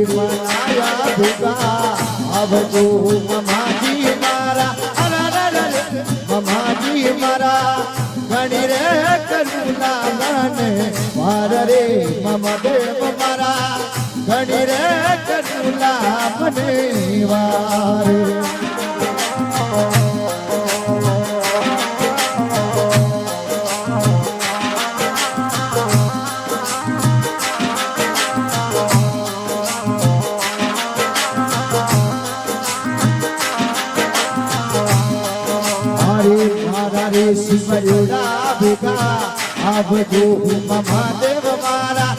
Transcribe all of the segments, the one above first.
બનાયા ભૂગા આવજો મમાજી મારા મમાજી મારા ઘણી રે કરુણા મને વાર રે મમ દેવ મારા ઘણી રે કરુણા મને વાર શિવડા ભેગા આવજો મહાદેવ મારા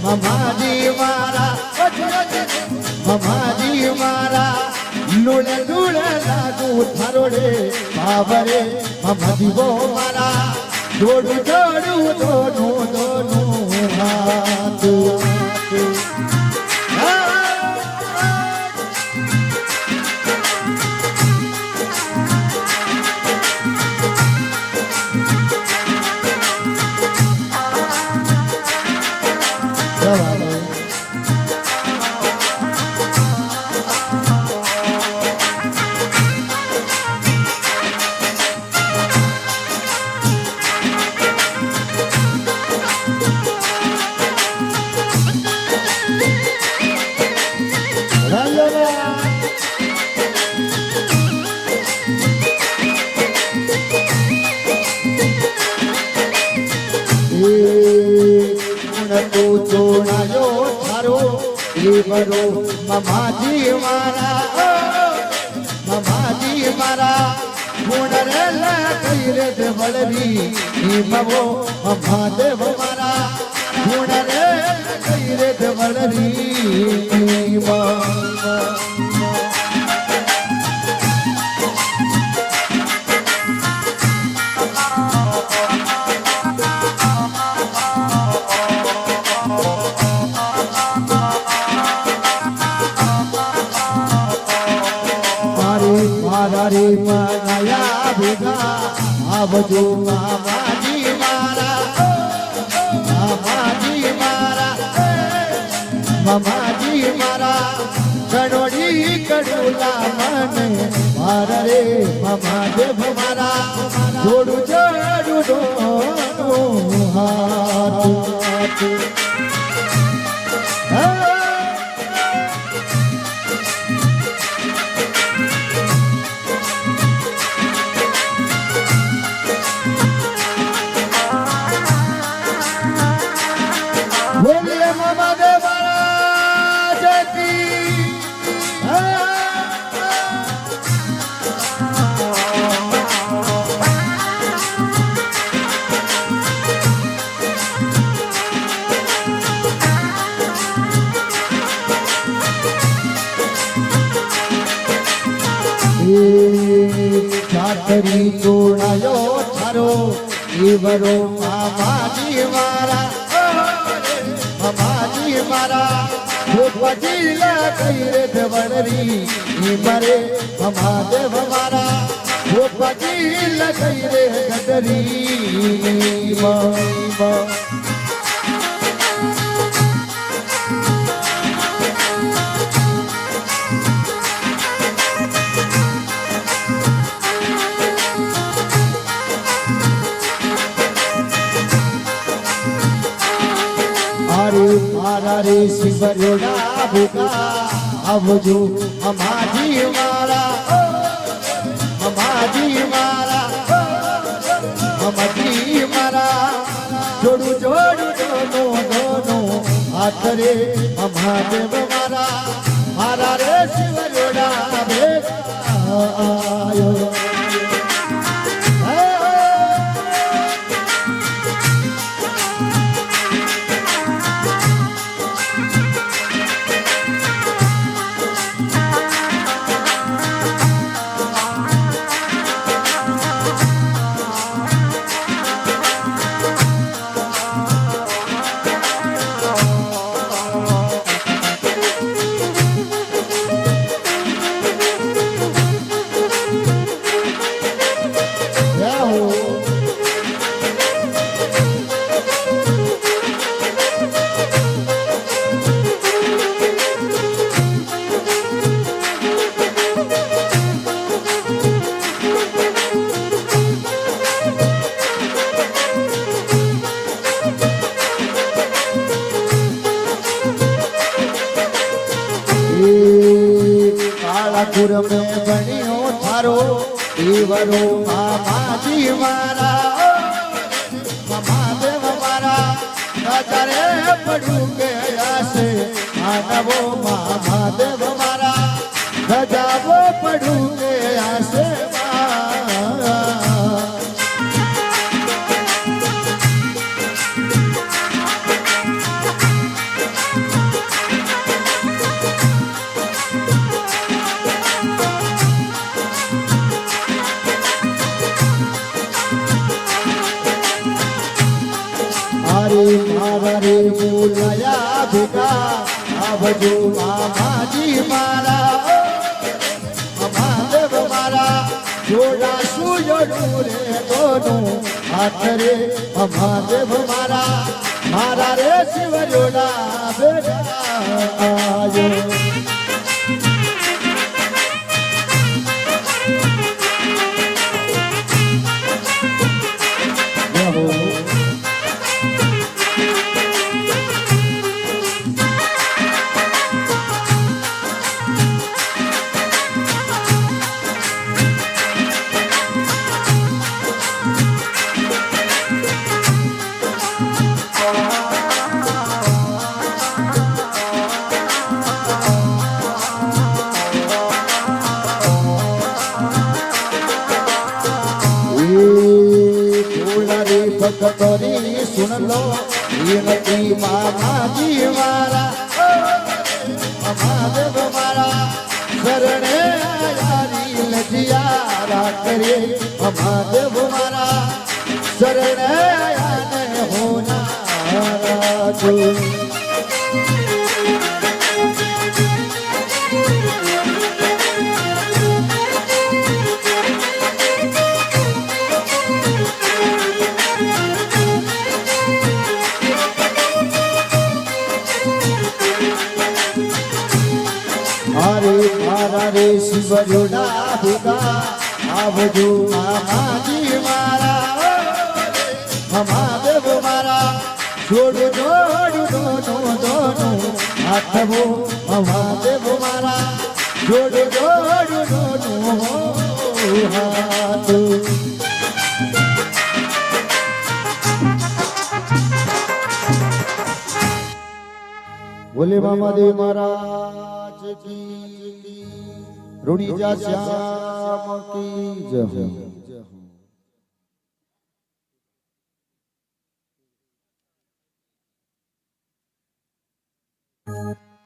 મમાજી મારા મમાજી મારા લુણ લુણ લાગુ થારોડે બાબરે મમાજીવો મારા જોડું જોડું દોનું દોનું હાથ મમાજી મારા ગુણરેલા કઈ રે વળવી મવો મહાદેવ મારા ગુણરેલા કઈ રે વળવી બનાયા ભેગા આવજો મામાજી મારા મમાજી મારા કડોડી કડોલા મને મારા રે મહાદેવ મારા જોડું જોડું દોનું હાથ ચાકરી ચોડાયો થારો એવરો મામાજી મારા ભોપજી કઈ રે દેવડરી મરે મહાદેવ મારા ભોપજી કઈ રે ગદરી મારા રે શિવરોડા ભૂગા આવજો મમાજી મારા મમાજી મારા જોડું જોડું દોનો હાથ રે મહાદેવ મારા રે શિવરોડા ભેગા આયો कालापुर में बनियो थारो देवरो मामाजी मारा महादेव मारा नजरे पड़ू के आसे मानवो महादेव मारा गजावो पड़ू के आसे मारा रे बोलाया भेगा आवजो मामाजी मारा महादेव मारा जोड़ा सुजड़ू रे दोनों हाथ रे महादेव मारा मारा रे शिव जोड़ा भेगा आयो भक्तोरी सुन लो विनती मामाजी मारा महादेव मारा शरणे आयारी लजिया करे महादेव मारा शरणे आया ने होना राजू रे शिव जोड़ा भेगा आवजो मामाजी मारा महादेव मारा जोड़ जोड़ दोनों दोनों हाथ वो महादेव मारा जोड़ जोड़ दोनों हाथ बोले मामादेव महाराज की रुणिजा श्याम की जय।